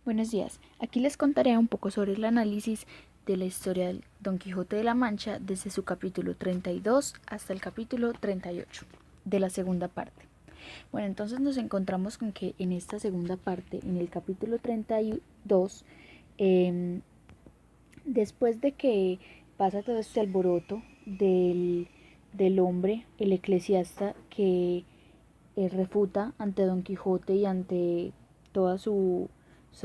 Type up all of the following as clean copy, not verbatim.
Buenos días. Aquí les contaré un poco sobre el análisis de la historia del Don Quijote de la Mancha desde su capítulo 32 hasta el capítulo 38 de la segunda parte. Bueno, entonces nos encontramos con que en esta segunda parte, en el capítulo 32, después de que pasa todo este alboroto del hombre, el eclesiasta, que refuta ante Don Quijote y ante toda su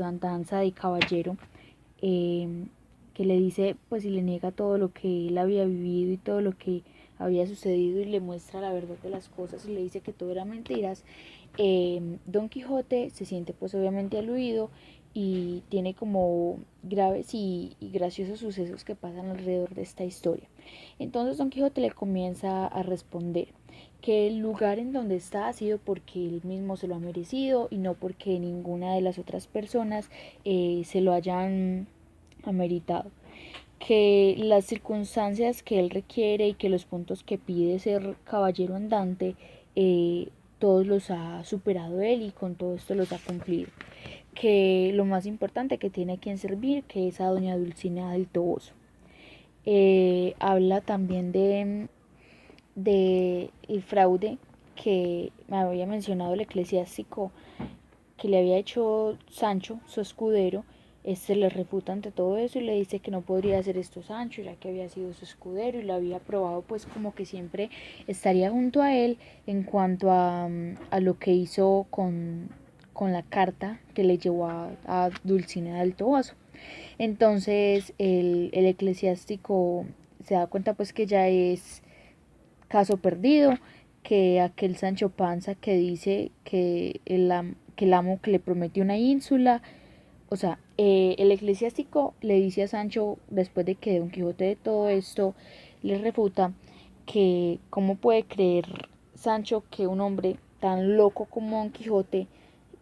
andanza de caballero, eh, que le dice, pues, y le niega todo lo que él había vivido y todo lo que había sucedido y le muestra la verdad de las cosas y le dice que todo era mentiras. Don Quijote se siente pues obviamente aludido y tiene como graves y graciosos sucesos que pasan alrededor de esta historia. Entonces Don Quijote le comienza a responder que el lugar en donde está ha sido porque él mismo se lo ha merecido y no porque ninguna de las otras personas se lo hayan ameritado, que las circunstancias que él requiere y que los puntos que pide ser caballero andante, todos los ha superado él y con todo esto los ha cumplido, que lo más importante que tiene a quien servir, que es a doña Dulcinea del Toboso. Habla también de el fraude que me había mencionado el eclesiástico que le había hecho Sancho, su escudero. Este le refuta ante todo eso y le dice que no podría hacer esto Sancho, ya que había sido su escudero y lo había probado, pues como que siempre estaría junto a él en cuanto a lo que hizo con la carta que le llevó a Dulcinea del Toboso. Entonces el eclesiástico se da cuenta pues que ya es caso perdido, que aquel Sancho Panza que dice que el amo que le prometió una ínsula, o sea, el eclesiástico le dice a Sancho, después de que Don Quijote de todo esto le refuta, que cómo puede creer Sancho que un hombre tan loco como Don Quijote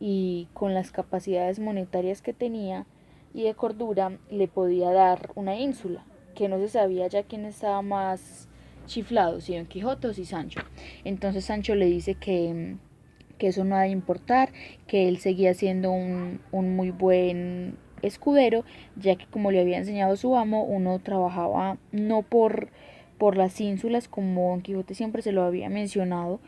y con las capacidades monetarias que tenía y de cordura le podía dar una ínsula, que no se sabía ya quién estaba más chiflado, si Don Quijote o si Sancho. Entonces Sancho le dice que eso no ha de importar, que él seguía siendo un muy buen escudero, ya que como le había enseñado su amo, uno trabajaba no por las ínsulas como Don Quijote siempre se lo había mencionado,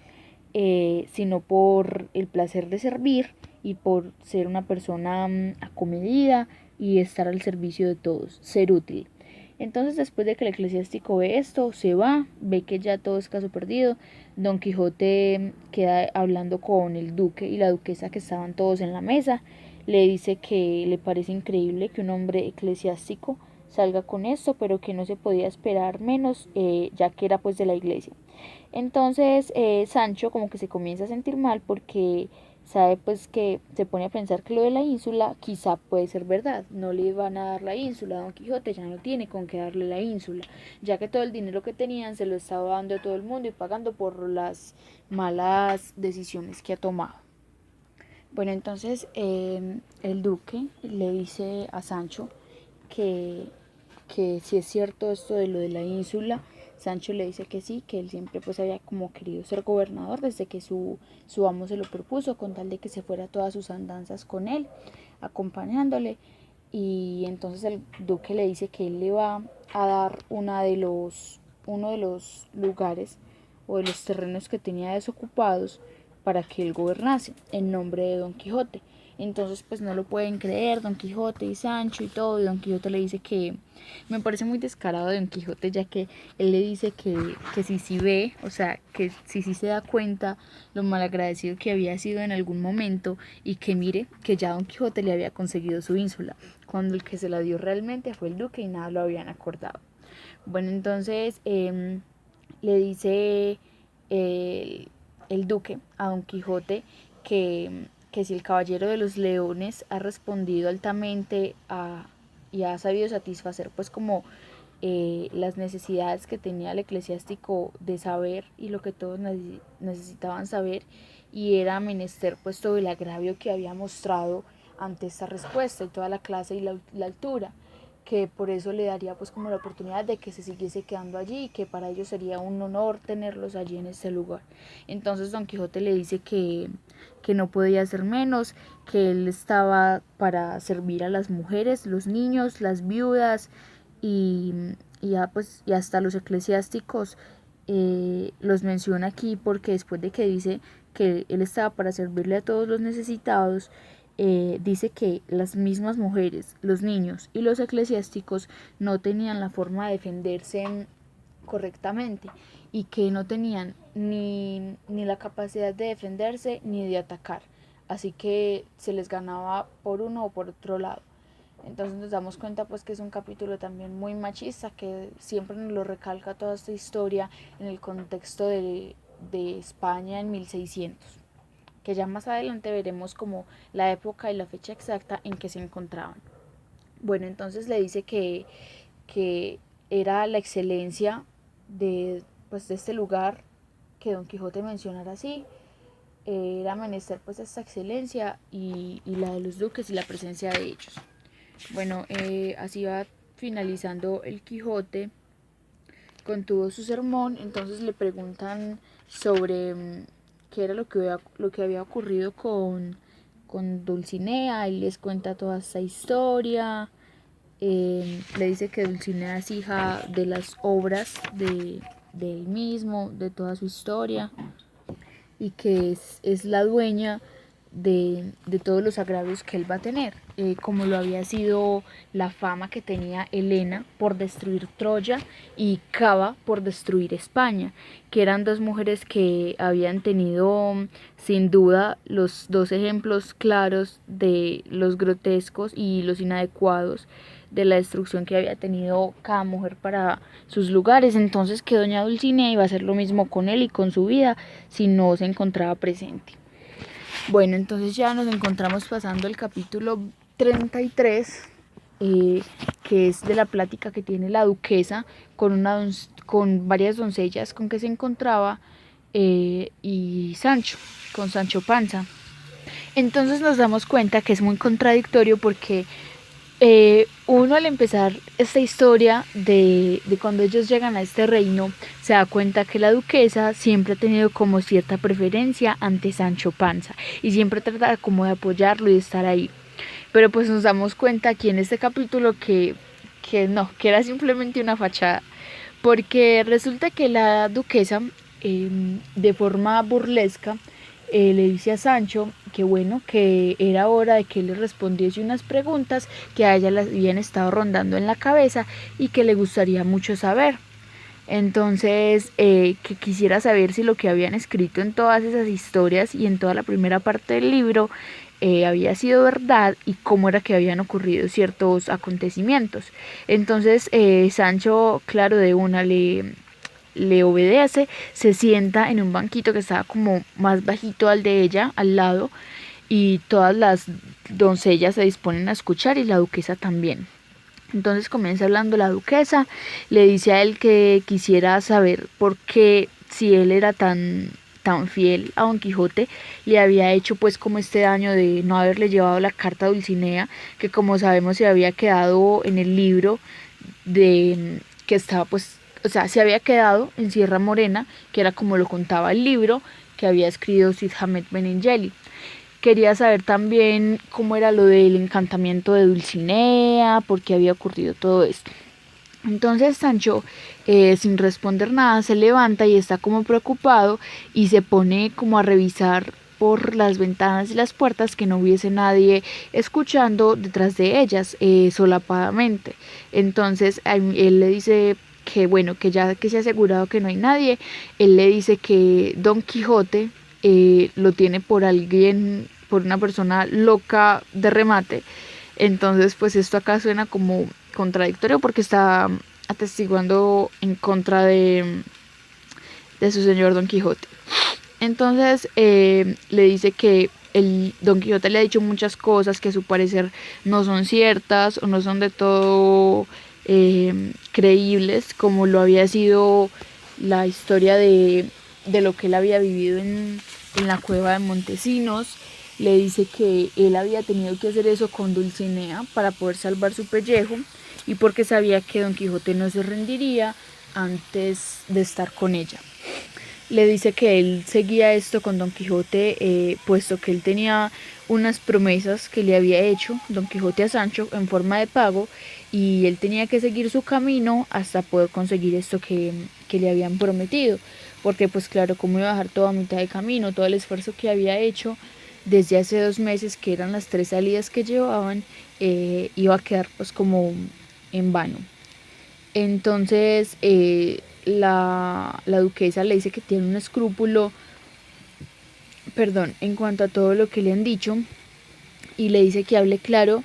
sino por el placer de servir y por ser una persona acomedida y estar al servicio de todos, ser útil. Entonces después de que el eclesiástico ve esto, se va, ve que ya todo es caso perdido. Don Quijote queda hablando con el duque y la duquesa que estaban todos en la mesa. Le dice que le parece increíble que un hombre eclesiástico salga con esto, pero que no se podía esperar menos, ya que era pues de la iglesia. Entonces Sancho como que se comienza a sentir mal porque sabe pues que se pone a pensar que lo de la ínsula quizá puede ser verdad, no le van a dar la ínsula, Don Quijote ya no tiene con qué darle la ínsula, ya que todo el dinero que tenían se lo estaba dando a todo el mundo y pagando por las malas decisiones que ha tomado. Bueno, entonces el duque le dice a Sancho que, que si es cierto esto de lo de la ínsula. Sancho le dice que sí, que él siempre pues había como querido ser gobernador desde que su amo se lo propuso, con tal de que se fuera todas sus andanzas con él, acompañándole. Y entonces el duque le dice que él le va a dar uno de los lugares o de los terrenos que tenía desocupados para que él gobernase en nombre de Don Quijote. Entonces pues no lo pueden creer Don Quijote y Sancho y todo, y Don Quijote le dice que me parece muy descarado de Don Quijote, ya que él le dice que si sí ve, o sea, que si sí se da cuenta lo malagradecido que había sido en algún momento y que mire que ya Don Quijote le había conseguido su ínsula, cuando el que se la dio realmente fue el duque y nada lo habían acordado. Bueno, entonces le dice el duque a Don Quijote que si el caballero de los leones ha respondido altamente y ha sabido satisfacer pues como las necesidades que tenía el eclesiástico de saber y lo que todos necesitaban saber, y era menester pues todo el agravio que había mostrado ante esta respuesta y toda la clase y la altura, que por eso le daría pues como la oportunidad de que se siguiese quedando allí y que para ellos sería un honor tenerlos allí en este lugar. Entonces Don Quijote le dice que no podía ser menos, que él estaba para servir a las mujeres, los niños, las viudas y, y hasta los eclesiásticos. Los menciona aquí porque después de que dice que él estaba para servirle a todos los necesitados, dice que las mismas mujeres, los niños y los eclesiásticos no tenían la forma de defenderse correctamente y que no tenían ni la capacidad de defenderse ni de atacar, así que se les ganaba por uno o por otro lado. Entonces nos damos cuenta pues que es un capítulo también muy machista, que siempre nos lo recalca toda esta historia en el contexto de España en 1600, que ya más adelante veremos como la época y la fecha exacta en que se encontraban. Bueno, entonces le dice que era la excelencia de este lugar que Don Quijote mencionara así, era menester pues esta excelencia y la de los duques y la presencia de ellos. Bueno, así va finalizando el Quijote con todo su sermón. Entonces le preguntan sobre qué era lo que había ocurrido con Dulcinea. Él les cuenta toda esta historia. Le dice que Dulcinea es hija de las obras de él mismo, de toda su historia, y que es la dueña de todos los agravios que él va a tener, como lo había sido la fama que tenía Helena por destruir Troya y Cava por destruir España, que eran dos mujeres que habían tenido sin duda los dos ejemplos claros de los grotescos y los inadecuados de la destrucción que había tenido cada mujer para sus lugares. Entonces que doña Dulcinea iba a hacer lo mismo con él y con su vida si no se encontraba presente. Bueno, entonces ya nos encontramos pasando el capítulo 33, que es de la plática que tiene la duquesa con varias doncellas con que se encontraba, y Sancho, con Sancho Panza. Entonces nos damos cuenta que es muy contradictorio porque uno al empezar esta historia de cuando ellos llegan a este reino se da cuenta que la duquesa siempre ha tenido como cierta preferencia ante Sancho Panza y siempre trata como de apoyarlo y de estar ahí, pero pues nos damos cuenta aquí en este capítulo que no, que era simplemente una fachada, porque resulta que la duquesa, de forma burlesca, le dice a Sancho que bueno, que era hora de que él le respondiese unas preguntas que a ella le habían estado rondando en la cabeza y que le gustaría mucho saber. Entonces, que quisiera saber si lo que habían escrito en todas esas historias y en toda la primera parte del libro había sido verdad y cómo era que habían ocurrido ciertos acontecimientos. Entonces, Sancho, claro, de una le obedece, se sienta en un banquito que estaba como más bajito al de ella, al lado, y todas las doncellas se disponen a escuchar y la duquesa también. Entonces comienza hablando la duquesa, le dice a él que quisiera saber por qué, si él era tan fiel a Don Quijote, le había hecho pues como este daño de no haberle llevado la carta a Dulcinea, que como sabemos se había quedado en el libro de que estaba pues, o sea, se había quedado en Sierra Morena, que era como lo contaba el libro que había escrito Cid Hamet Benengeli. Quería saber también cómo era lo del encantamiento de Dulcinea, por qué había ocurrido todo esto. Entonces Sancho, sin responder nada, se levanta y está como preocupado y se pone como a revisar por las ventanas y las puertas que no hubiese nadie escuchando detrás de ellas, solapadamente. Entonces él le dice que bueno, que ya que se ha asegurado que no hay nadie, él le dice que Don Quijote lo tiene por alguien, por una persona loca de remate. Entonces pues esto acá suena como contradictorio porque está atestiguando en contra de su señor Don Quijote. Entonces le dice que el Don Quijote le ha dicho muchas cosas que a su parecer no son ciertas o no son de todo creíbles, como lo había sido la historia de lo que él había vivido en la cueva de Montesinos, le dice que él había tenido que hacer eso con Dulcinea para poder salvar su pellejo y porque sabía que Don Quijote no se rendiría antes de estar con ella. Le dice que él seguía esto con Don Quijote, puesto que él tenía unas promesas que le había hecho Don Quijote a Sancho en forma de pago y él tenía que seguir su camino hasta poder conseguir esto que le habían prometido, porque pues claro, como iba a dejar todo a mitad de camino, todo el esfuerzo que había hecho desde hace 2 meses, que eran las 3 salidas que llevaban, iba a quedar pues como en vano. Entonces la duquesa le dice que tiene un escrúpulo, perdón, en cuanto a todo lo que le han dicho, y le dice que hable claro,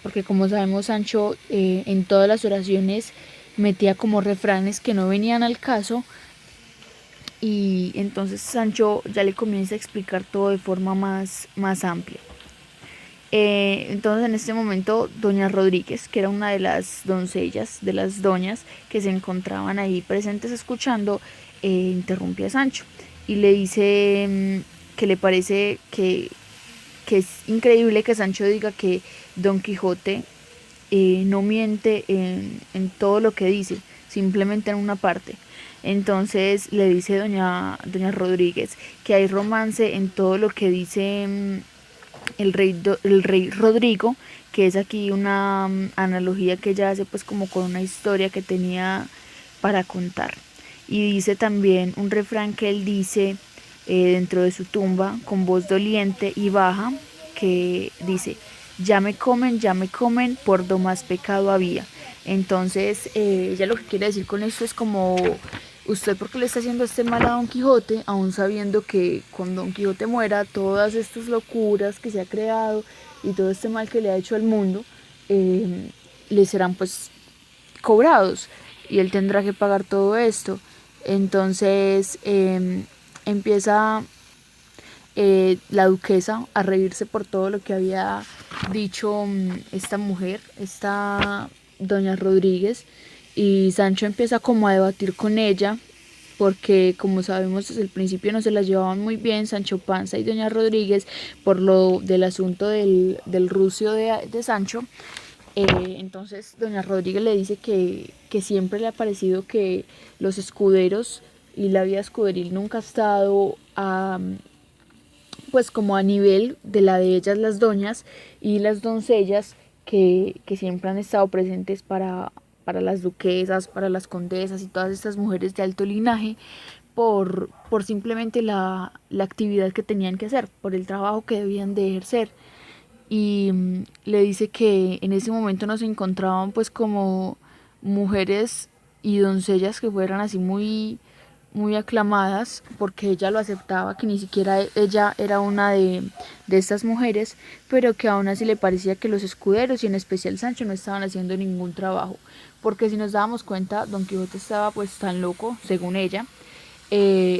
porque como sabemos Sancho en todas las oraciones metía como refranes que no venían al caso, y entonces Sancho ya le comienza a explicar todo de forma más amplia. Entonces en este momento doña Rodríguez, que era una de las doncellas, de las doñas que se encontraban ahí presentes escuchando, interrumpe a Sancho y le dice que le parece que es increíble que Sancho diga que Don Quijote no miente en todo lo que dice, simplemente en una parte. Entonces le dice doña Rodríguez que hay romance en todo lo que dice el rey Rodrigo, que es aquí una analogía que ella hace pues como con una historia que tenía para contar. Y dice también un refrán que él dice dentro de su tumba con voz doliente y baja, que dice: ya me comen, por do más pecado había. Entonces ella lo que quiere decir con esto es como: usted porque le está haciendo este mal a Don Quijote, aún sabiendo que cuando Don Quijote muera, todas estas locuras que se ha creado y todo este mal que le ha hecho al mundo, le serán pues cobrados y él tendrá que pagar todo esto. Entonces empieza la duquesa a reírse por todo lo que había dicho esta mujer, esta doña Rodríguez, y Sancho empieza como a debatir con ella, porque como sabemos desde el principio no se las llevaban muy bien Sancho Panza y doña Rodríguez por lo del asunto del rucio de Sancho. Entonces doña Rodríguez le dice que siempre le ha parecido que los escuderos y la vida escuderil nunca ha estado pues como a nivel de la de ellas las doñas y las doncellas que siempre han estado presentes para las duquesas, para las condesas y todas estas mujeres de alto linaje, por simplemente la actividad que tenían que hacer, por el trabajo que debían de ejercer. Y le dice que en ese momento no se encontraban pues como mujeres y doncellas que fueran así muy aclamadas, porque ella lo aceptaba, que ni siquiera ella era una de estas mujeres, pero que aún así le parecía que los escuderos y en especial Sancho no estaban haciendo ningún trabajo, porque si nos dábamos cuenta, Don Quijote estaba pues tan loco, según ella,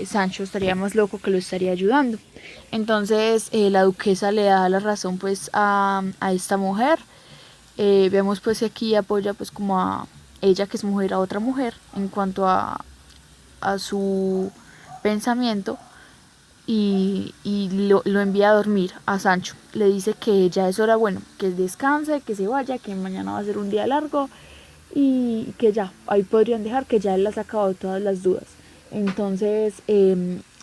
Sancho estaría más loco que lo estaría ayudando. Entonces la duquesa le da la razón pues a esta mujer. Vemos pues que aquí apoya pues como a ella, que es mujer, a otra mujer en cuanto a su pensamiento, y lo envía a dormir a Sancho. Le dice que ya es hora, bueno, que descanse, que se vaya, que mañana va a ser un día largo y que ya, ahí podrían dejar, que ya él le ha sacado todas las dudas. Entonces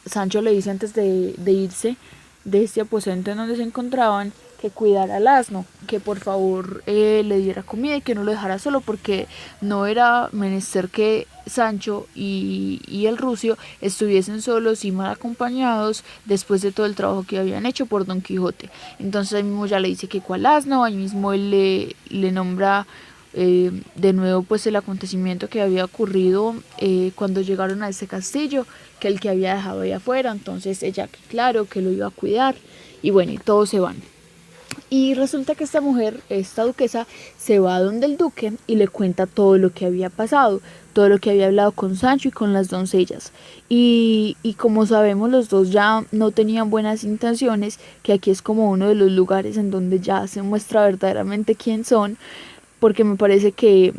Sancho le dice antes de irse de este aposento en donde se encontraban, que cuidara al asno, que por favor le diera comida y que no lo dejara solo, porque no era menester que Sancho y el rucio estuviesen solos y mal acompañados después de todo el trabajo que habían hecho por Don Quijote. Entonces ahí mismo ya le dice que cuál asno, ahí mismo él le nombra de nuevo pues el acontecimiento que había ocurrido cuando llegaron a ese castillo, que el que había dejado ahí afuera. Entonces ella, que claro, que lo iba a cuidar, y bueno, y todos se van. Y resulta que esta mujer, esta duquesa, se va donde el duque y le cuenta todo lo que había pasado, todo lo que había hablado con Sancho y con las doncellas. Y como sabemos, los dos ya no tenían buenas intenciones, que aquí es como uno de los lugares en donde ya se muestra verdaderamente quién son, porque me parece que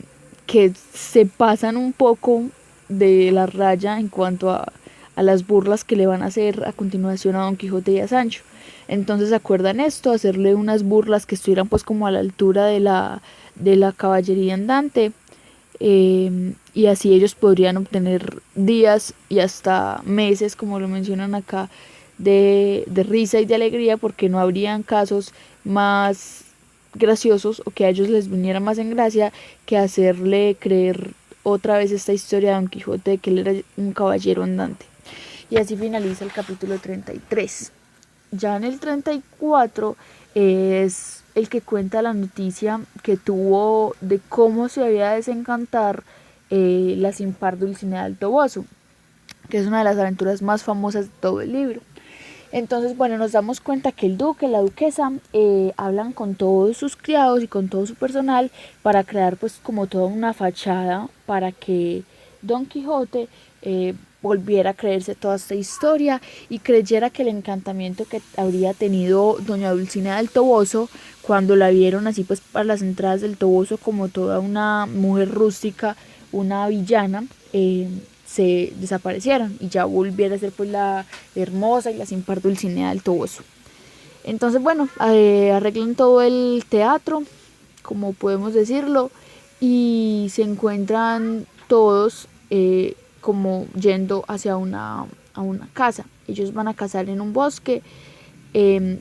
se pasan un poco de la raya en cuanto las burlas que le van a hacer a continuación a Don Quijote y a Sancho. Entonces acuerdan esto, hacerle unas burlas que estuvieran pues como a la altura de la caballería andante, y así ellos podrían obtener días y hasta meses, como lo mencionan acá, de risa y de alegría, porque no habrían casos más graciosos o que a ellos les viniera más en gracia que hacerle creer otra vez esta historia de Don Quijote de que él era un caballero andante. Y así finaliza el capítulo 33. Ya en el 34 es el que cuenta la noticia que tuvo de cómo se había de desencantar la sin par Dulcinea del Toboso, que es una de las aventuras más famosas de todo el libro. Entonces, bueno, nos damos cuenta que el duque, la duquesa, hablan con todos sus criados y con todo su personal para crear pues como toda una fachada para que Don Quijote volviera a creerse toda esta historia y creyera que el encantamiento que habría tenido doña Dulcinea del Toboso cuando la vieron así pues para las entradas del Toboso como toda una mujer rústica, una villana, se desaparecieron y ya volviera a ser pues la hermosa y la sin par Dulcinea del Toboso. Entonces, bueno, arreglan todo el teatro, como podemos decirlo, y se encuentran todos como yendo hacia a una casa. Ellos van a cazar en un bosque,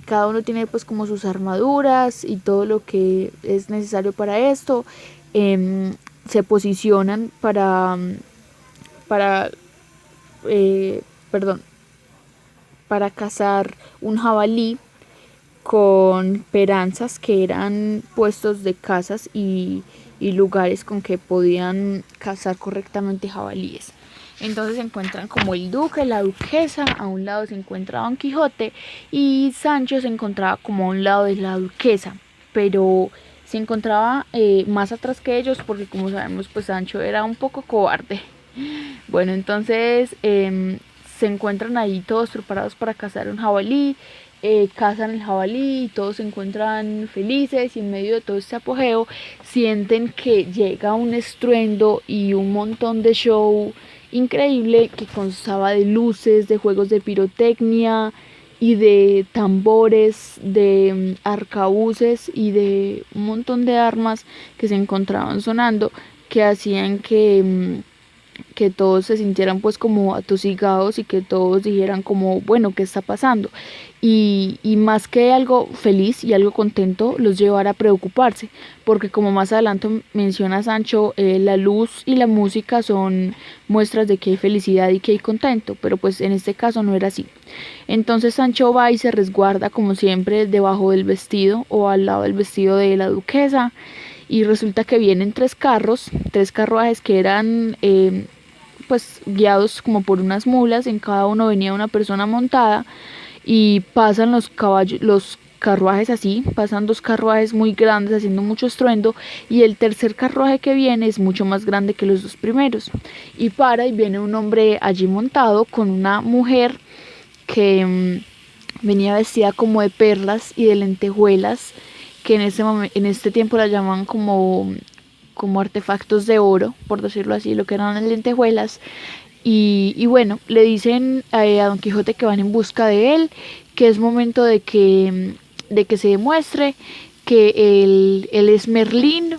cada uno tiene pues como sus armaduras y todo lo que es necesario para esto. Se posicionan para eh, perdón, para cazar un jabalí con peranzas que eran puestos de casas y lugares con que podían cazar correctamente jabalíes. Entonces se encuentran como el duque, la duquesa, a un lado se encuentra Don Quijote y Sancho se encontraba como a un lado de la duquesa, pero se encontraba más atrás que ellos porque como sabemos pues Sancho era un poco cobarde. Bueno, entonces se encuentran ahí todos preparados para cazar un jabalí, cazan el jabalí y todos se encuentran felices y en medio de todo este apogeo sienten que llega un estruendo y un montón de show increíble que constaba de luces, de juegos de pirotecnia y de tambores, de arcabuces y de un montón de armas que se encontraban sonando que hacían que todos se sintieran pues como atosigados y que todos dijeran como bueno, ¿qué está pasando? Y más que algo feliz y algo contento los llevara a preocuparse porque como más adelante menciona Sancho, la luz y la música son muestras de que hay felicidad y que hay contento, pero pues en este caso no era así. Entonces Sancho va y se resguarda como siempre debajo del vestido o al lado del vestido de la duquesa y resulta que vienen tres carruajes que eran pues guiados como por unas mulas, en cada uno venía una persona montada y pasan los carruajes así, pasan dos carruajes muy grandes haciendo mucho estruendo y el tercer carruaje que viene es mucho más grande que los dos primeros y para y viene un hombre allí montado con una mujer que venía vestida como de perlas y de lentejuelas que en este tiempo la llaman como artefactos de oro, por decirlo así, lo que eran las lentejuelas. Y bueno, le dicen a Don Quijote que van en busca de él, que es momento de que se demuestre que él es Merlín,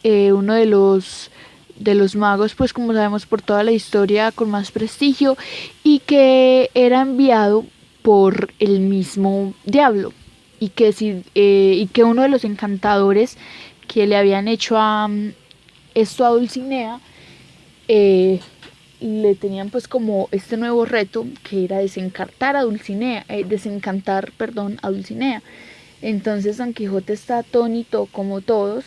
uno de los magos, pues como sabemos por toda la historia con más prestigio, y que era enviado por el mismo diablo, y que uno de los encantadores que le habían hecho esto a Dulcinea, le tenían pues como este nuevo reto que era desencantar, perdón, a Dulcinea. Entonces Don Quijote está atónito como todos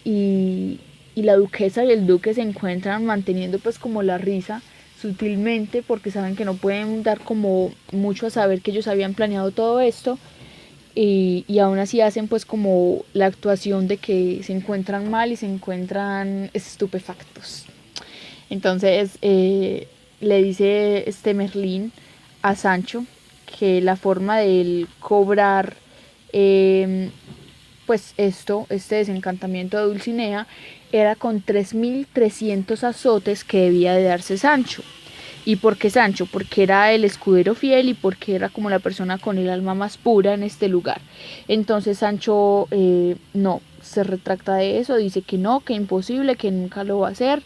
y la duquesa y el duque se encuentran manteniendo pues como la risa sutilmente porque saben que no pueden dar como mucho a saber que ellos habían planeado todo esto y aún así hacen pues como la actuación de que se encuentran mal y se encuentran estupefactos. Entonces le dice este Merlín a Sancho que la forma de él cobrar pues este desencantamiento de Dulcinea era con 3.300 azotes que debía de darse Sancho. ¿Y por qué Sancho? Porque era el escudero fiel y porque era como la persona con el alma más pura en este lugar. Entonces Sancho no, se retracta de eso, dice que no, que imposible, que nunca lo va a hacer,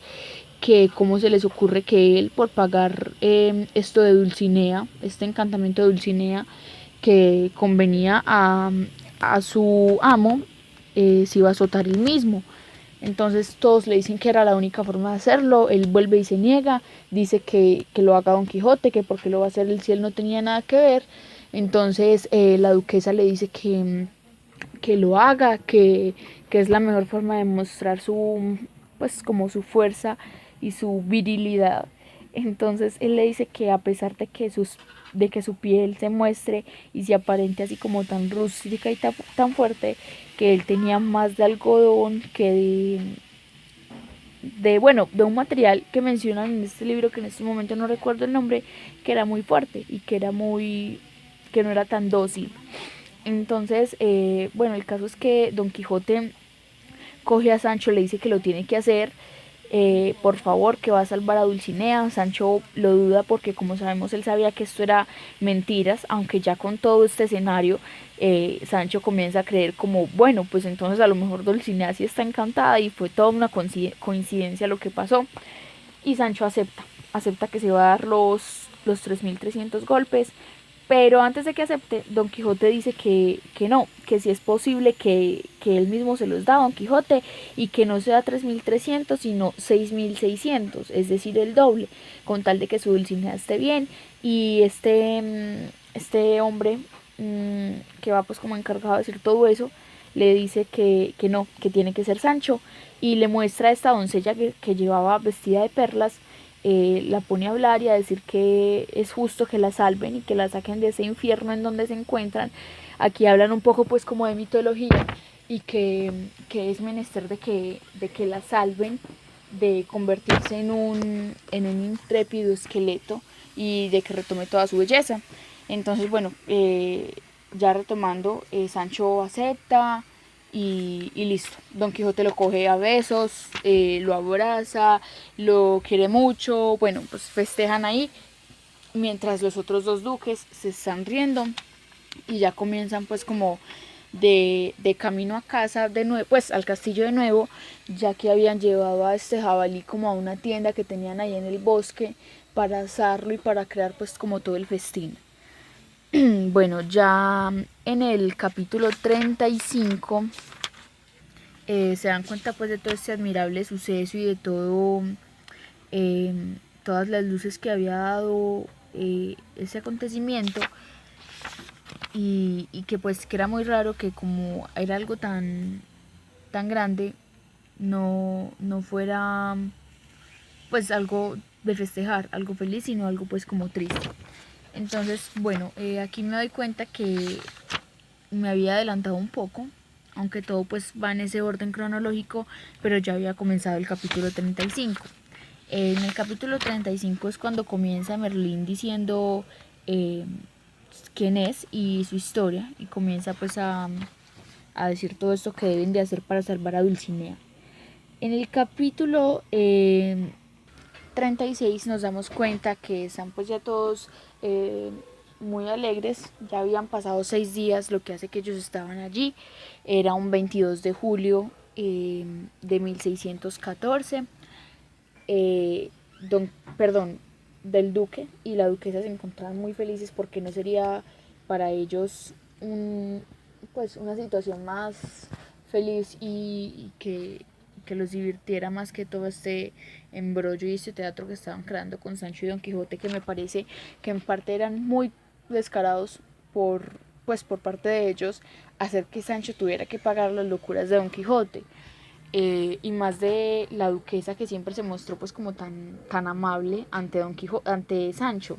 que cómo se les ocurre que él por pagar esto de Dulcinea, este encantamiento de Dulcinea que convenía a su amo, se iba a azotar él mismo. Entonces todos le dicen que era la única forma de hacerlo, él vuelve y se niega, dice que lo haga Don Quijote, que porque lo va a hacer él si él no tenía nada que ver. Entonces la duquesa le dice que lo haga, que es la mejor forma de mostrar su, pues como su fuerza y su virilidad. Entonces él le dice que a pesar de que su piel se muestre y se aparente así como tan rústica y tan fuerte, que él tenía más de algodón que bueno, de un material que mencionan en este libro, que en este momento no recuerdo el nombre, que era muy fuerte y que no era tan dócil. Entonces, bueno, el caso es que Don Quijote coge a Sancho, le dice que lo tiene que hacer, por favor, que va a salvar a Dulcinea. Sancho lo duda porque, como sabemos, él sabía que esto era mentiras, aunque ya con todo este escenario, Sancho comienza a creer como, bueno, pues entonces a lo mejor Dulcinea sí está encantada y fue toda una coincidencia lo que pasó. Y Sancho acepta que se va a dar los 3.300 golpes, pero antes de que acepte, Don Quijote dice que no, que si es posible que él mismo se los da a Don Quijote y que no sea 3.300 sino 6.600, es decir, el doble, con tal de que su Dulcinea esté bien. Y este hombre que va pues como encargado de decir todo eso, le dice que no, que tiene que ser Sancho, y le muestra a esta doncella que llevaba vestida de perlas, la pone a hablar y a decir que es justo que la salven y que la saquen de ese infierno en donde se encuentran. Aquí hablan un poco pues como de mitología y que es menester de que la salven de convertirse en un intrépido esqueleto y de que retome toda su belleza. Entonces, bueno, ya retomando, Sancho acepta y listo. Don Quijote lo coge a besos, lo abraza, lo quiere mucho, bueno, pues festejan ahí, mientras los otros dos duques se están riendo y ya comienzan pues como de camino a casa de nuevo, pues al castillo de nuevo, ya que habían llevado a este jabalí como a una tienda que tenían ahí en el bosque para asarlo y para crear pues como todo el festín. Bueno, ya en el capítulo 35 se dan cuenta pues de todo este admirable suceso y de todo, eh, todas las luces que había dado ese acontecimiento, y que pues que era muy raro que como era algo tan grande no fuera pues algo de festejar, algo feliz, sino algo pues como triste. Entonces, bueno, aquí me doy cuenta que me había adelantado un poco, aunque todo pues va en ese orden cronológico, pero ya había comenzado el capítulo 35. En el capítulo 35 es cuando comienza Merlín diciendo eh, quién es y su historia, y comienza pues a decir todo esto que deben de hacer para salvar a Dulcinea. En el capítulo 36 nos damos cuenta que están pues ya todos muy alegres, ya habían pasado 6 días, lo que hace que ellos estaban allí, era un 22 de julio de 1614, eh, perdón, del duque y la duquesa se encontraban muy felices porque no sería para ellos pues una situación más feliz y que los divirtiera más que todo este embrollo y este teatro que estaban creando con Sancho y Don Quijote, que me parece que en parte eran muy descarados por parte de ellos, hacer que Sancho tuviera que pagar las locuras de Don Quijote. Y más de la duquesa, que siempre se mostró pues como tan amable ante Don Quijote, ante Sancho.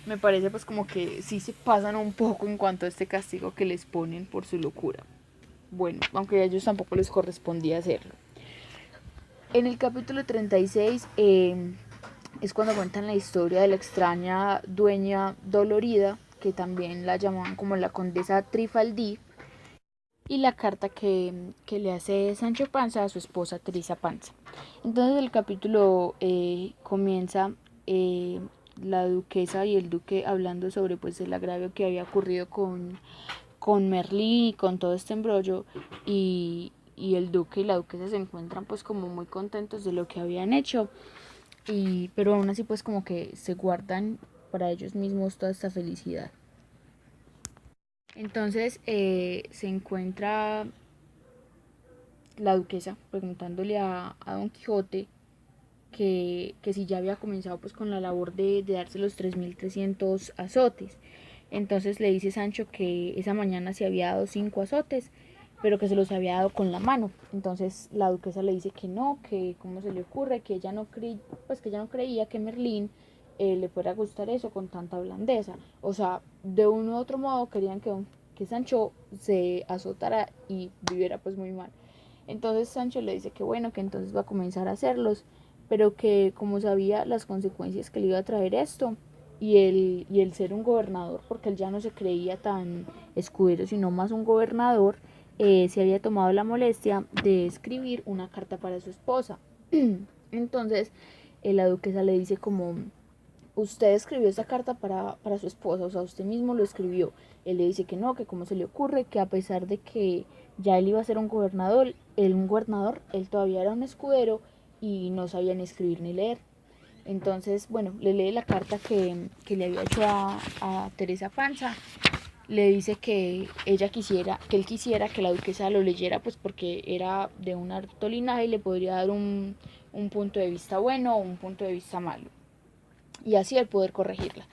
Me parece pues como que sí se pasan un poco en cuanto a este castigo que les ponen por su locura. Bueno, aunque a ellos tampoco les correspondía hacerlo. En el capítulo 36 es cuando cuentan la historia de la extraña dueña dolorida, que también la llamaban como la condesa Trifaldí, y la carta que le hace Sancho Panza a su esposa Teresa Panza. Entonces el capítulo comienza la duquesa y el duque hablando sobre pues el agravio que había ocurrido con Merlín y con todo este embrollo, y el duque y la duquesa se encuentran pues como muy contentos de lo que habían hecho, pero aún así pues como que se guardan para ellos mismos toda esta felicidad. Entonces se encuentra la duquesa preguntándole a Don Quijote que si ya había comenzado pues con la labor de darse los 3.300 azotes. Entonces le dice Sancho que esa mañana se había dado 5 azotes, pero que se los había dado con la mano. Entonces la duquesa le dice que no, que cómo se le ocurre, que ella no, pues que ella no creía que Merlín le fuera a gustar eso con tanta blandeza. O sea, de un u otro modo querían que Sancho se azotara y viviera pues muy mal. Entonces Sancho le dice que bueno, que entonces va a comenzar a hacerlos, pero que como sabía las consecuencias que le iba a traer esto, y el ser un gobernador, porque él ya no se creía tan escudero, sino más un gobernador, se había tomado la molestia de escribir una carta para su esposa. Entonces la duquesa le dice como, usted escribió esta carta para su esposa, o sea, usted mismo lo escribió. Él le dice que no, que cómo se le ocurre, que a pesar de que ya él iba a ser un gobernador, él todavía era un escudero y no sabía ni escribir ni leer. Entonces, bueno, le lee la carta que le había hecho a Teresa Panza. Le dice que él quisiera que la duquesa lo leyera, pues porque era de un alto linaje y le podría dar un punto de vista bueno o un punto de vista malo. Y así el poder corregirla.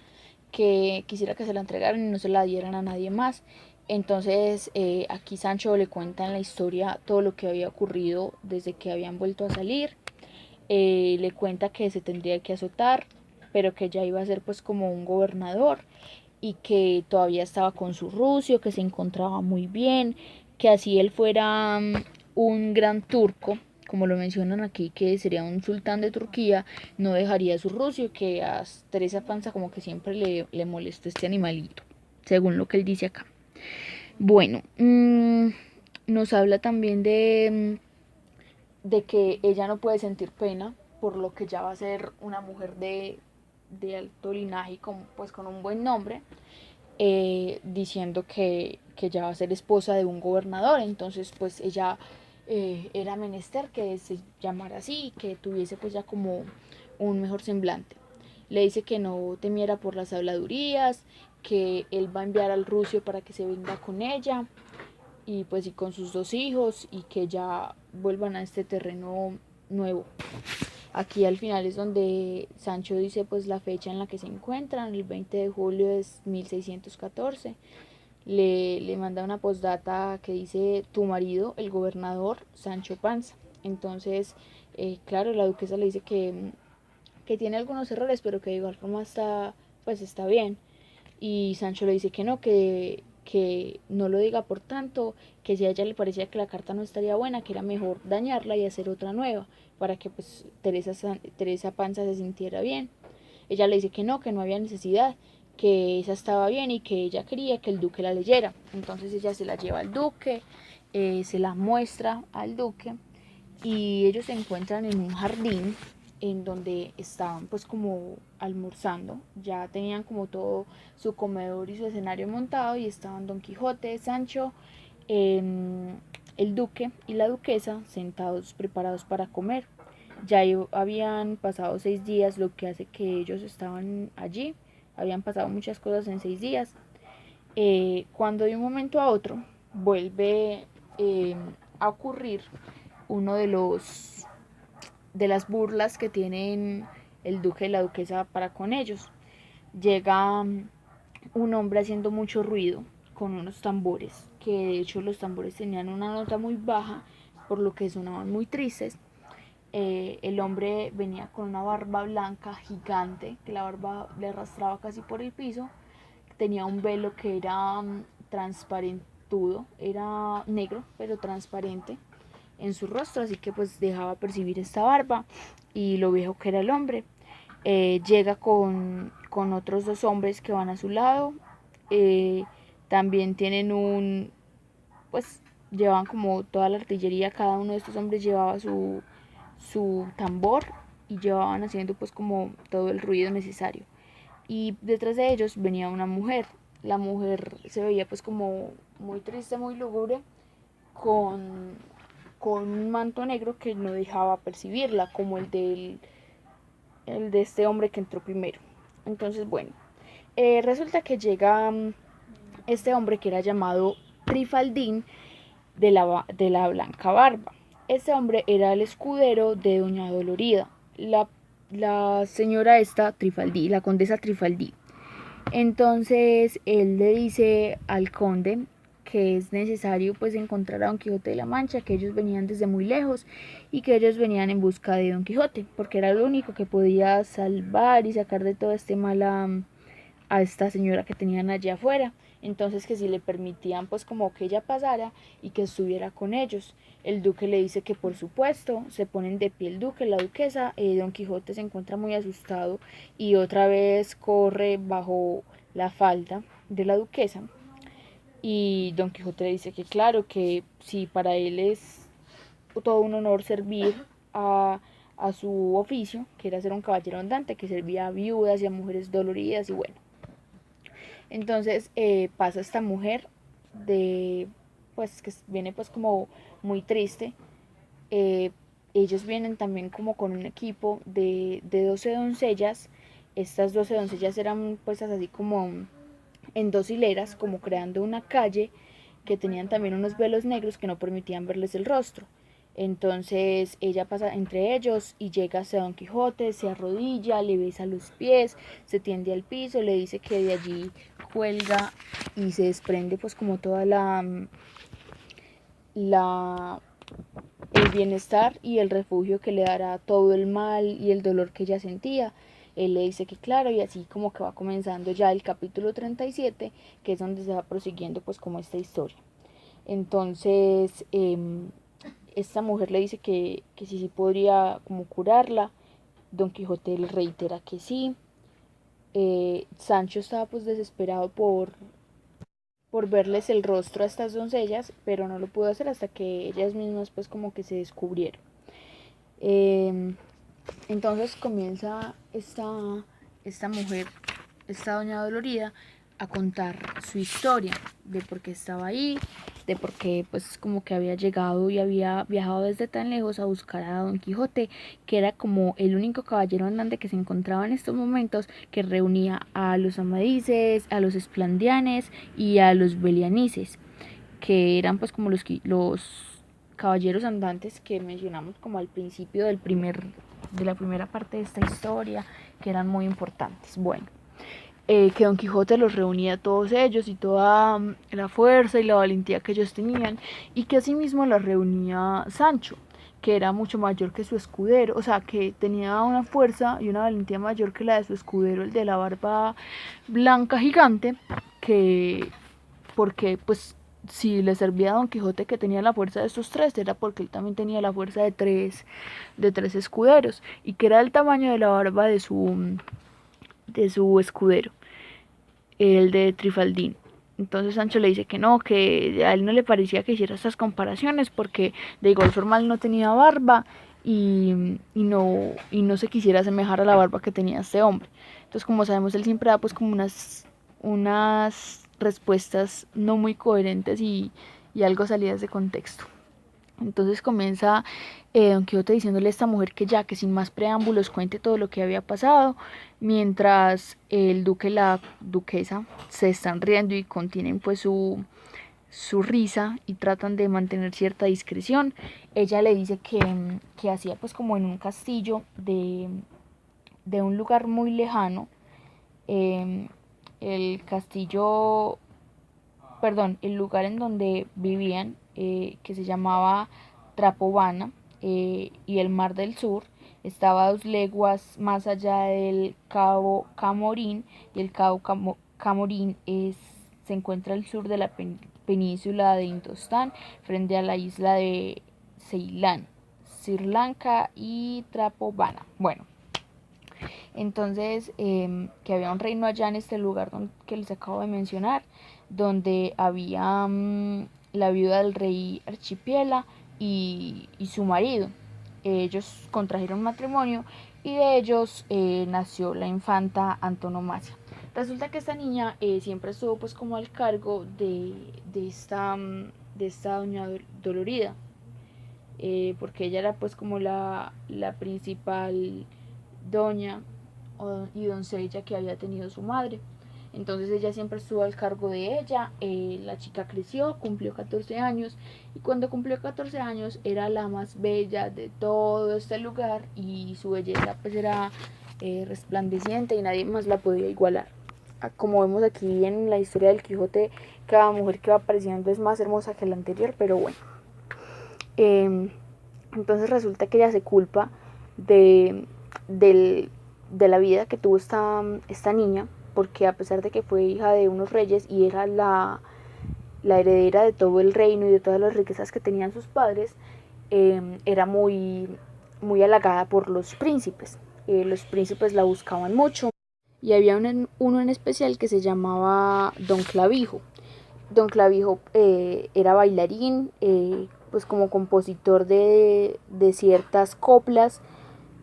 Que quisiera que se la entregaran y no se la dieran a nadie más. Entonces aquí Sancho le cuenta en la historia todo lo que había ocurrido desde que habían vuelto a salir. Le cuenta que se tendría que azotar, pero que ya iba a ser pues como un gobernador, y que todavía estaba con su rucio, que se encontraba muy bien, que así él fuera un gran turco, como lo mencionan aquí, que sería un sultán de Turquía, no dejaría a su rucio, que a Teresa Panza como que siempre le molestó este animalito, según lo que él dice acá. Bueno, nos habla también de que ella no puede sentir pena por lo que ya va a ser una mujer de alto linaje y pues con un buen nombre, diciendo que ya va a ser esposa de un gobernador. Entonces pues ella era menester que se llamara así y que tuviese pues ya como un mejor semblante. Le dice que no temiera por las habladurías, que él va a enviar al rucio para que se venga con ella y pues y con sus 2 hijos, y que ya vuelvan a este terreno nuevo. Aquí al final es donde Sancho dice pues la fecha en la que se encuentran, el 20 de julio de 1614. Le manda una postdata que dice tu marido, el gobernador Sancho Panza. Entonces, claro, la duquesa le dice que tiene algunos errores, pero que de igual forma está bien. Y Sancho le dice que no, que no lo diga por tanto, que si a ella le parecía que la carta no estaría buena, que era mejor dañarla y hacer otra nueva, para que pues Teresa Panza se sintiera bien. Ella le dice que no había necesidad, que esa estaba bien y que ella quería que el duque la leyera. Entonces ella se la lleva al duque, se la muestra al duque, y ellos se encuentran en un jardín en donde estaban pues como almorzando, ya tenían como todo su comedor y su escenario montado, y estaban Don Quijote, Sancho, el duque y la duquesa sentados preparados para comer. Ya habían pasado 6 días, lo que hace que ellos estaban allí, habían pasado muchas cosas en 6 días, cuando de un momento a otro vuelve a ocurrir uno de las burlas que tienen el duque y la duquesa para con ellos. Llega un hombre haciendo mucho ruido con unos tambores, que de hecho los tambores tenían una nota muy baja, por lo que sonaban muy tristes. El hombre venía con una barba blanca gigante, que la barba le arrastraba casi por el piso. Tenía un velo que era transparentudo, era negro pero transparente en su rostro, así que pues dejaba percibir esta barba y lo viejo que era el hombre. Llega con otros 2 hombres que van a su lado. También tienen pues llevaban como toda la artillería, cada uno de estos hombres llevaba su tambor, y llevaban haciendo pues como todo el ruido necesario. Y detrás de ellos venía una mujer. La mujer se veía pues como muy triste, muy lúgubre, con, con un manto negro que no dejaba percibirla, como el de este hombre que entró primero. Entonces, bueno, resulta que llega este hombre que era llamado Trifaldín de la Blanca Barba. Este hombre era el escudero de Doña Dolorida, la señora esta Trifaldí, la condesa Trifaldí. Entonces él le dice al conde que es necesario pues encontrar a Don Quijote de la Mancha, que ellos venían desde muy lejos y que ellos venían en busca de Don Quijote, porque era lo único que podía salvar y sacar de todo este mal a esta señora que tenían allá afuera. Entonces que si le permitían pues como que ella pasara y que estuviera con ellos. El duque le dice que por supuesto, se ponen de pie el duque, la duquesa, Don Quijote se encuentra muy asustado y otra vez corre bajo la falda de la duquesa. Y Don Quijote le dice que claro, que si para él es todo un honor servir a su oficio, que era ser un caballero andante, que servía a viudas y a mujeres doloridas y bueno. Entonces pasa esta mujer de, pues que viene pues como muy triste. Eh, Ellos vienen también como con un equipo de 12 doncellas. Estas 12 doncellas eran puestas así como en dos hileras, como creando una calle, que tenían también unos velos negros que no permitían verles el rostro. Entonces ella pasa entre ellos y llega hacia Don Quijote, se arrodilla, le besa los pies, se tiende al piso, le dice que de allí cuelga y se desprende pues como toda la el bienestar y el refugio que le dará todo el mal y el dolor que ella sentía. Él le dice que claro, y así como que va comenzando ya el capítulo 37, que es donde se va prosiguiendo pues como esta historia. Entonces esta mujer le dice que sí podría como curarla. Don Quijote le reitera que sí. Sancho estaba pues desesperado por verles el rostro a estas doncellas, pero no lo pudo hacer hasta que ellas mismas pues como que se descubrieron. Entonces comienza esta mujer, esta doña Dolorida, a contar su historia de por qué estaba ahí, de por qué pues como que había llegado y había viajado desde tan lejos a buscar a Don Quijote, que era como el único caballero andante que se encontraba en estos momentos, que reunía a los amadises, a los esplandianes y a los belianices, que eran pues como los caballeros andantes que mencionamos como al principio de la primera parte de esta historia, que eran muy importantes. Bueno, que Don Quijote los reunía a todos ellos y toda la fuerza y la valentía que ellos tenían, y que asimismo los reunía Sancho, que era mucho mayor que su escudero, o sea, que tenía una fuerza y una valentía mayor que la de su escudero, el de la barba blanca gigante, que porque pues si le servía a Don Quijote que tenía la fuerza de estos tres, era porque él también tenía la fuerza de tres escuderos, y que era el tamaño de la barba de su escudero, el de Trifaldín. Entonces Sancho le dice que no, que a él no le parecía que hiciera estas comparaciones, porque de igual forma él no tenía barba y no se quisiera asemejar a la barba que tenía este hombre. Entonces, como sabemos, él siempre da pues como unas respuestas no muy coherentes y algo salidas de contexto. Entonces comienza Don Quijote diciéndole a esta mujer que ya, que sin más preámbulos cuente todo lo que había pasado, mientras el duque y la duquesa se están riendo y contienen pues su risa y tratan de mantener cierta discreción. Ella le dice que hacía pues como en un castillo de un lugar muy lejano, el castillo, perdón, el lugar en donde vivían, que se llamaba Trapobana, y el Mar del Sur estaba a 2 leguas más allá del Cabo Camorín, y el Cabo Camorín se encuentra al sur de la península de Indostán, frente a la isla de Ceilán, Sri Lanka y Trapobana. Bueno, entonces que había un reino allá en este lugar que les acabo de mencionar, donde había la viuda del rey Archipiela y su marido. ellos contrajeron matrimonio y de ellos nació la infanta Antonomasia. Resulta que esta niña siempre estuvo pues como al cargo de esta doña Dolorida, porque ella era pues como la principal doña y doncella que había tenido su madre. Entonces ella siempre estuvo al cargo de ella. La chica creció, cumplió 14 años y cuando cumplió 14 años era la más bella de todo este lugar y su belleza pues era resplandeciente y nadie más la podía igualar. Como vemos aquí en la historia del Quijote, cada mujer que va apareciendo es más hermosa que la anterior, pero bueno. Entonces resulta que ella se culpa de, de la vida que tuvo esta niña, porque a pesar de que fue hija de unos reyes y era la heredera de todo el reino y de todas las riquezas que tenían sus padres, era muy halagada por los príncipes. Los príncipes la buscaban mucho y había uno en especial que se llamaba Don Clavijo. Don Clavijo era bailarín, pues como compositor de ciertas coplas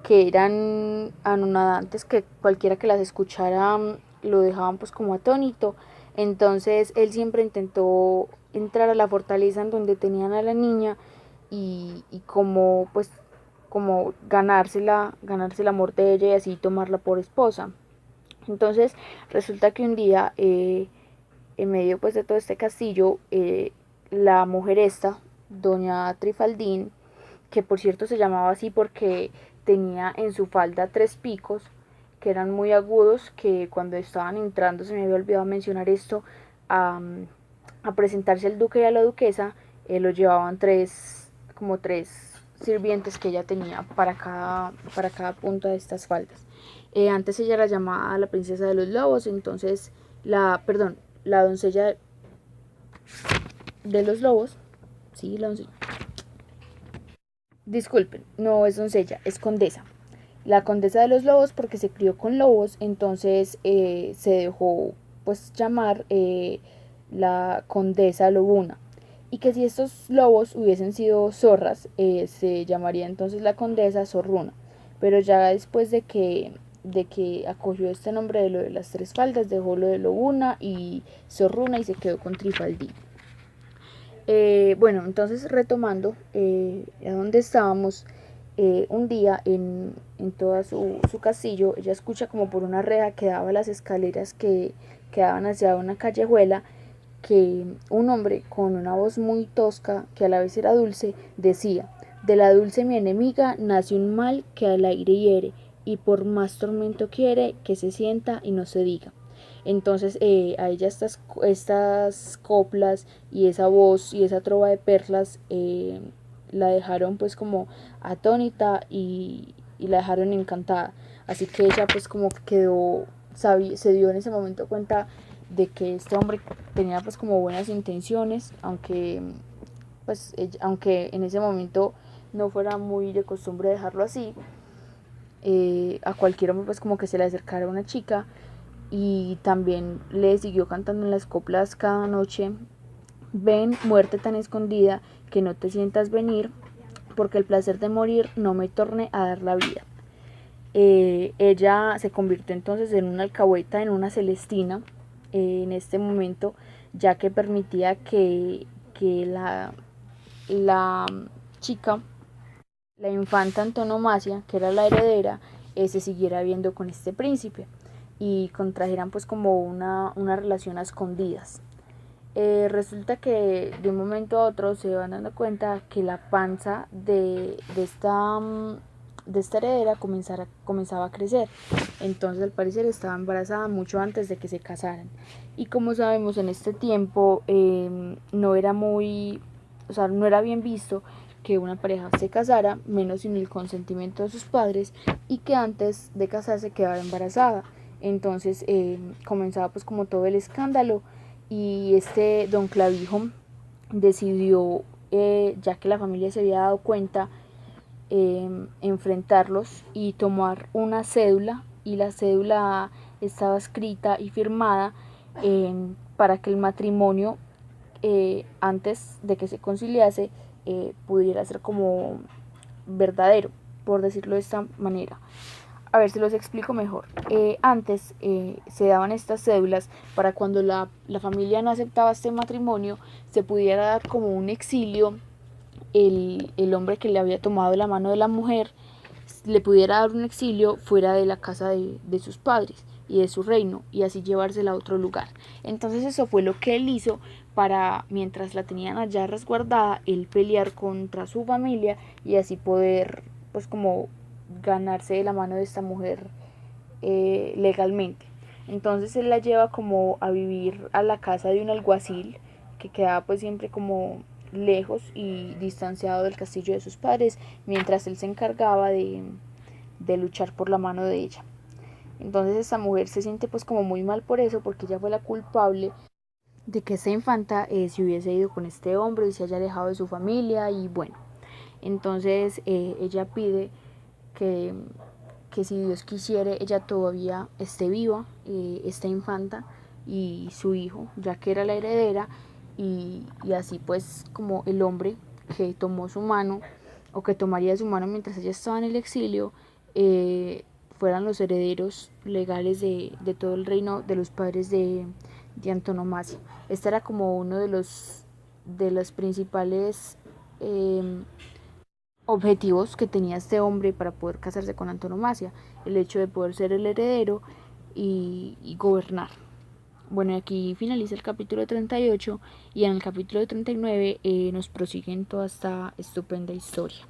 que eran anonadantes, que cualquiera que las escuchara lo dejaban pues como atónito. Entonces él siempre intentó entrar a la fortaleza en donde tenían a la niña y como pues como ganarse el amor de ella y así tomarla por esposa. Entonces resulta que un día en medio pues de todo este castillo, la mujer esta, doña Trifaldín, que por cierto se llamaba así porque tenía en su falda 3 picos, que eran muy agudos, que cuando estaban entrando, se me había olvidado mencionar esto, a presentarse al duque y a la duquesa, lo llevaban como tres sirvientes que ella tenía para cada punta de estas faldas. Antes ella era llamada la princesa de los lobos, entonces la doncella de los lobos, sí, la doncella. Disculpen, no es doncella, es condesa. La condesa de los lobos porque se crió con lobos, entonces se dejó pues llamar la condesa lobuna. Y que si estos lobos hubiesen sido zorras, se llamaría entonces la condesa zorruna. Pero ya después de que acogió este nombre de lo de las 3 faldas, dejó lo de lobuna y zorruna y se quedó con Trifaldín. Bueno, entonces retomando a donde estábamos, un día en todo su castillo, ella escucha como por una reja que daba las escaleras que daban hacia una callejuela, que un hombre con una voz muy tosca, que a la vez era dulce, decía: de la dulce mi enemiga nace un mal que al aire hiere, y por más tormento quiere que se sienta y no se diga. Entonces a ella estas coplas y esa voz y esa trova de perlas la dejaron pues como atónita y la dejaron encantada. Así que ella pues como que se dio en ese momento cuenta de que este hombre tenía pues como buenas intenciones, aunque en ese momento no fuera muy de costumbre dejarlo así. A cualquier hombre pues como que se le acercara una chica y también le siguió cantando en las coplas cada noche: ven, muerte tan escondida, que no te sientas venir, porque el placer de morir no me torne a dar la vida. Ella se convirtió entonces en una alcahueta, en una celestina, en este momento, ya que permitía que la chica, la infanta Antonomasia, que era la heredera, se siguiera viendo con este príncipe y contrajeran pues como una relación a escondidas. Resulta que de un momento a otro se van dando cuenta que la panza de esta heredera comenzaba a crecer. Entonces al parecer estaba embarazada mucho antes de que se casaran. Y como sabemos, en este tiempo no era no era bien visto que una pareja se casara, menos sin el consentimiento de sus padres, y que antes de casarse quedara embarazada. Entonces comenzaba pues como todo el escándalo y este don Clavijo decidió, ya que la familia se había dado cuenta, enfrentarlos y tomar una cédula, y la cédula estaba escrita y firmada para que el matrimonio, antes de que se conciliase, pudiera ser como verdadero, por decirlo de esta manera. A ver, se los explico mejor. Antes se daban estas cédulas para cuando la familia no aceptaba este matrimonio, se pudiera dar como un exilio, el hombre que le había tomado la mano de la mujer le pudiera dar un exilio fuera de la casa de sus padres y de su reino, y así llevársela a otro lugar. Entonces eso fue lo que él hizo para, mientras la tenían allá resguardada, él pelear contra su familia y así poder, pues, como ganarse de la mano de esta mujer legalmente. Entonces él la lleva como a vivir a la casa de un alguacil que quedaba pues siempre como lejos y distanciado del castillo de sus padres, mientras él se encargaba de luchar por la mano de ella. Entonces esta mujer se siente pues como muy mal por eso, porque ella fue la culpable de que esta infanta se hubiese ido con este hombre y se haya alejado de su familia. Y bueno, entonces ella pide que, que si Dios quisiere ella todavía esté viva, esta infanta y su hijo, ya que era la heredera, y así pues como el hombre que tomó su mano o que tomaría su mano mientras ella estaba en el exilio, fueran los herederos legales de todo el reino de los padres de antonomasia. Este era como uno de los principales objetivos que tenía este hombre para poder casarse con antonomasia, el hecho de poder ser el heredero y gobernar. Bueno, aquí finaliza el capítulo 38 y en el capítulo 39 nos prosiguen toda esta estupenda historia.